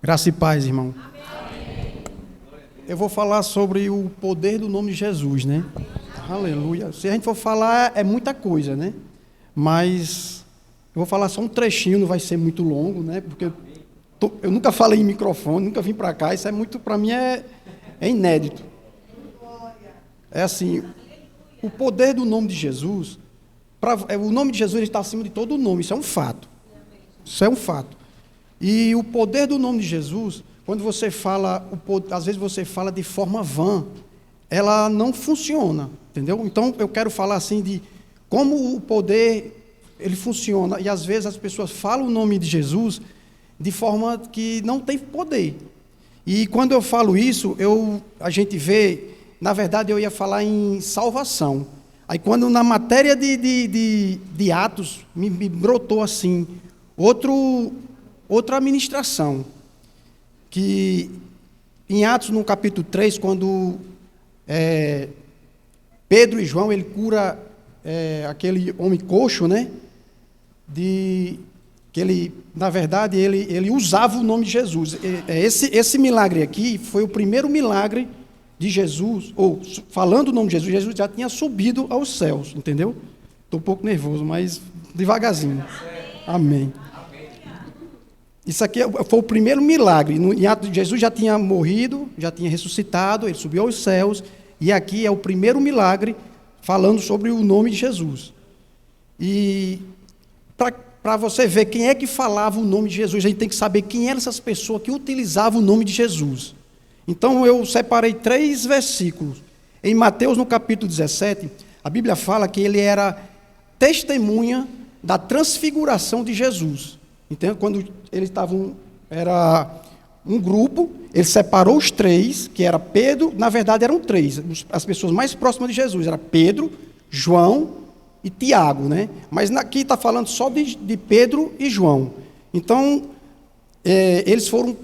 Graça e paz, irmão. Eu vou falar sobre o poder do nome de Jesus, né? Aleluia. Se a gente for falar, é muita coisa, né? Mas eu vou falar só um trechinho, não vai ser muito longo, né? Porque eu nunca falei em microfone, nunca vim para cá, isso é muito, para mim, é inédito. É assim, o poder do nome de Jesus, o nome de Jesus está acima de todo nome, isso é um fato. Isso é um fato. E o poder do nome de Jesus, quando você fala, às vezes você fala de forma vã, ela não funciona, entendeu? Então, eu quero falar assim de como o poder, ele funciona, e às vezes as pessoas falam o nome de Jesus de forma que não tem poder. E quando eu falo isso, a gente vê, na verdade eu ia falar em salvação. Aí quando na matéria de Atos, me brotou assim, outra administração, que em Atos, no capítulo 3, quando Pedro e João, ele cura aquele homem coxo, né? Que ele, na verdade, ele usava o nome de Jesus. Esse milagre aqui foi o primeiro milagre de Jesus, ou falando o nome de Jesus, Jesus já tinha subido aos céus, entendeu? Estou um pouco nervoso, mas devagarzinho. Amém. Isso aqui foi o primeiro milagre. Em Atos, Jesus já tinha morrido, já tinha ressuscitado, ele subiu aos céus, e aqui é o primeiro milagre falando sobre o nome de Jesus. E para você ver quem é que falava o nome de Jesus, a gente tem que saber quem eram essas pessoas que utilizavam o nome de Jesus. Então eu separei 3 versículos. Em Mateus, no capítulo 17, a Bíblia fala que ele era testemunha da transfiguração de Jesus. Então, quando eles estavam, era um grupo, ele separou os 3, que era Pedro, na verdade eram 3, as pessoas mais próximas de Jesus, era Pedro, João e Tiago, né? Mas aqui está falando só de Pedro e João. Então, eles foram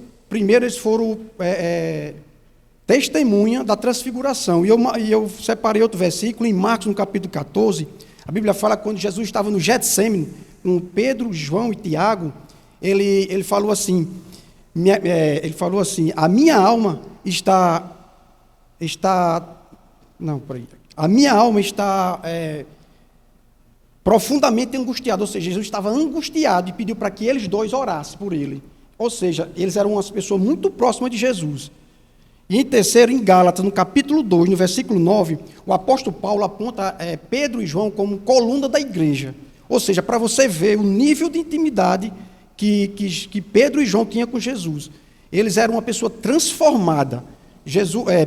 testemunha da transfiguração. E eu separei outro versículo, em Marcos, no capítulo 14, a Bíblia fala que quando Jesus estava no Getsêmani, com Pedro, João e Tiago, ele falou assim, a minha alma está profundamente angustiada, ou seja, Jesus estava angustiado e pediu para que eles 2 orassem por ele. Ou seja, eles eram umas pessoas muito próximas de Jesus. E em terceiro, em Gálatas, no capítulo 2, no versículo 9, o apóstolo Paulo aponta Pedro e João como coluna da igreja. Ou seja, para você ver o nível de intimidade que Pedro e João tinham com Jesus. Eles eram uma pessoa transformada.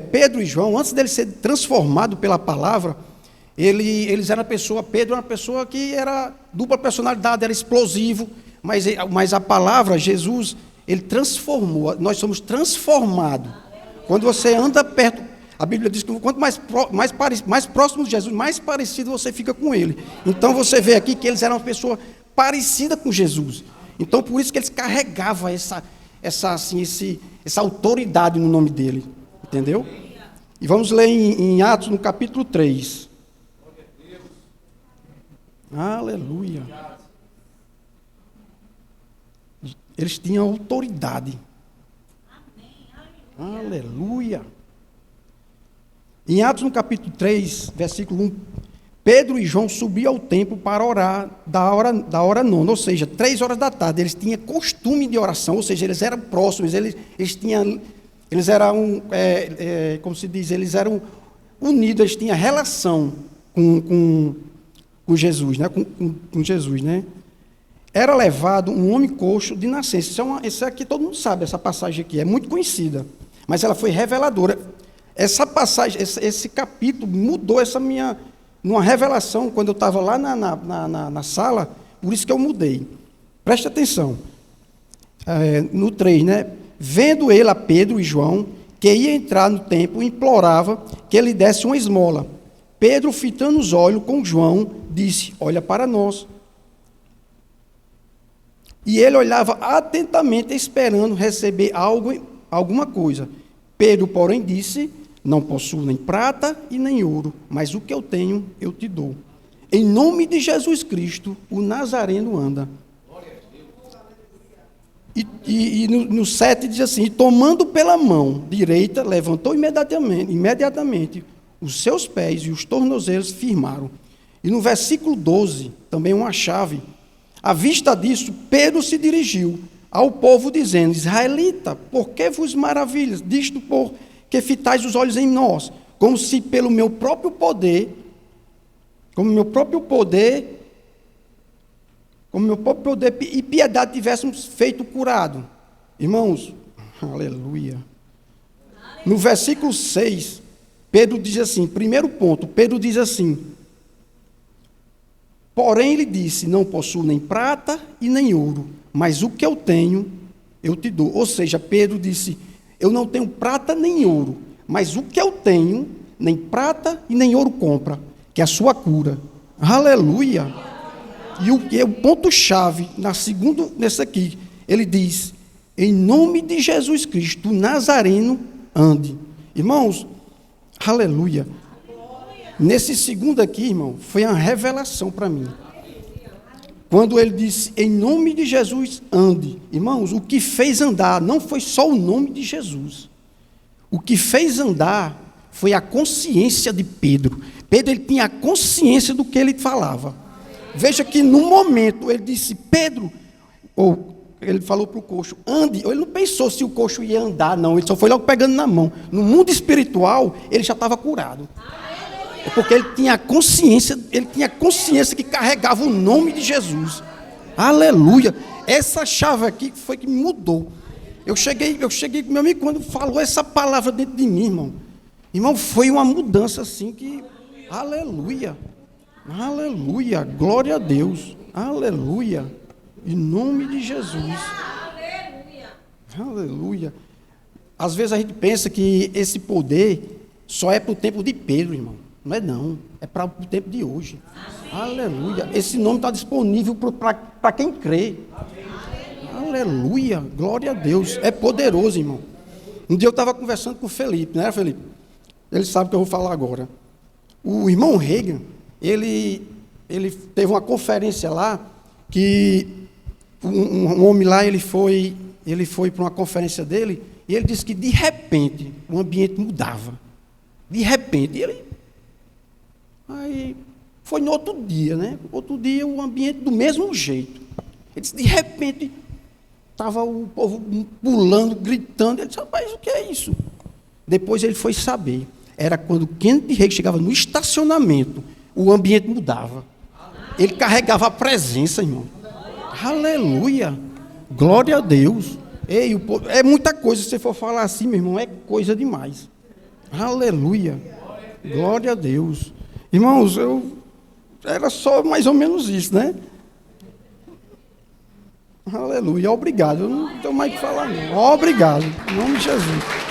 Pedro e João, antes deles serem transformados pela palavra, eles eram Pedro era uma pessoa que era dupla personalidade, era explosivo, mas a palavra, Jesus, ele transformou, nós somos transformados. Quando você anda perto, a Bíblia diz que quanto mais próximo de Jesus, mais parecido você fica com ele. Então você vê aqui que eles eram uma pessoa parecida com Jesus. Então por isso que eles carregavam essa autoridade no nome dele. Entendeu? E vamos ler em Atos, no capítulo 3. Aleluia. Eles tinham autoridade. Aleluia. Em Atos, no capítulo 3, versículo 1, Pedro e João subiam ao templo para orar da hora nona, ou seja, 3 horas da tarde. Eles tinham costume de oração, ou seja, eles eram próximos, eles eram, como se diz, eles eram unidos, eles tinham relação com Jesus, né? Com Jesus, né? Era levado um homem coxo de nascença. Isso aqui todo mundo sabe, essa passagem aqui, é muito conhecida, mas ela foi reveladora. Essa passagem, esse capítulo mudou numa revelação, quando eu estava lá na sala, por isso que eu mudei. Preste atenção. No 3, né? Vendo ele a Pedro e João, que ia entrar no templo, implorava que ele desse uma esmola. Pedro, fitando os olhos com João, disse, olha para nós. E ele olhava atentamente, esperando receber alguma coisa. Pedro, porém, disse, não possuo nem prata e nem ouro, mas o que eu tenho, eu te dou. Em nome de Jesus Cristo, o Nazareno anda. E no 7 diz assim: e tomando pela mão direita, levantou imediatamente os seus pés e os tornozelos firmaram. E no versículo 12, também uma chave. À vista disso, Pedro se dirigiu ao povo dizendo: israelita, por que vos maravilhas disto, porque fitais os olhos em nós, como se pelo meu próprio poder e piedade tivéssemos feito curado. Irmãos, aleluia. No versículo 6, Pedro diz assim, primeiro ponto, Pedro diz assim: porém ele disse, não possuo nem prata e nem ouro, mas o que eu tenho, eu te dou. Ou seja, Pedro disse, eu não tenho prata nem ouro, mas o que eu tenho, nem prata e nem ouro compra, que é a sua cura. Aleluia. E o ponto-chave, nesse aqui, ele diz, em nome de Jesus Cristo, o Nazareno, ande. Irmãos, aleluia. Nesse segundo aqui, irmão, foi uma revelação para mim. Quando ele disse, em nome de Jesus, ande. Irmãos, o que fez andar não foi só o nome de Jesus. O que fez andar foi a consciência de Pedro. Pedro, ele tinha a consciência do que ele falava. Veja que no momento ele disse, Pedro, ou ele falou para o coxo, ande. Ele não pensou se o coxo ia andar, não. Ele só foi logo pegando na mão. No mundo espiritual, ele já estava curado. É porque ele tinha consciência que carregava o nome de Jesus. Aleluia. Essa chave aqui foi que me mudou. Eu cheguei, meu amigo, quando falou essa palavra dentro de mim, irmão. Irmão, foi uma mudança assim que, aleluia. Aleluia, glória a Deus, aleluia, em nome de Jesus, aleluia. Às vezes a gente pensa que esse poder só é para o tempo de Pedro, irmão. Não é não, é para o tempo de hoje. Aleluia, esse nome está disponível para quem crê. Aleluia, glória a Deus, é poderoso, irmão. Um dia eu estava conversando com o Felipe, não era, Felipe? Ele sabe o que eu vou falar agora. O irmão Reagan, ele teve uma conferência lá, que um homem lá, ele foi para uma conferência dele, e ele disse que de repente o ambiente mudava. De repente. Aí foi no outro dia, né? Outro dia o ambiente do mesmo jeito. Ele disse, de repente, estava o povo pulando, gritando. Ele disse, rapaz, o que é isso? Depois ele foi saber. Era quando o Kenneth Reagan chegava no estacionamento, o ambiente mudava. Ele carregava a presença, irmão. Aleluia. Glória a Deus. Ei, é muita coisa, se você for falar assim, meu irmão, é coisa demais. Aleluia. Glória a Deus. Irmãos, era só mais ou menos isso, né? Aleluia. Obrigado. Eu não tenho mais o que falar, não. Obrigado. Em nome de Jesus.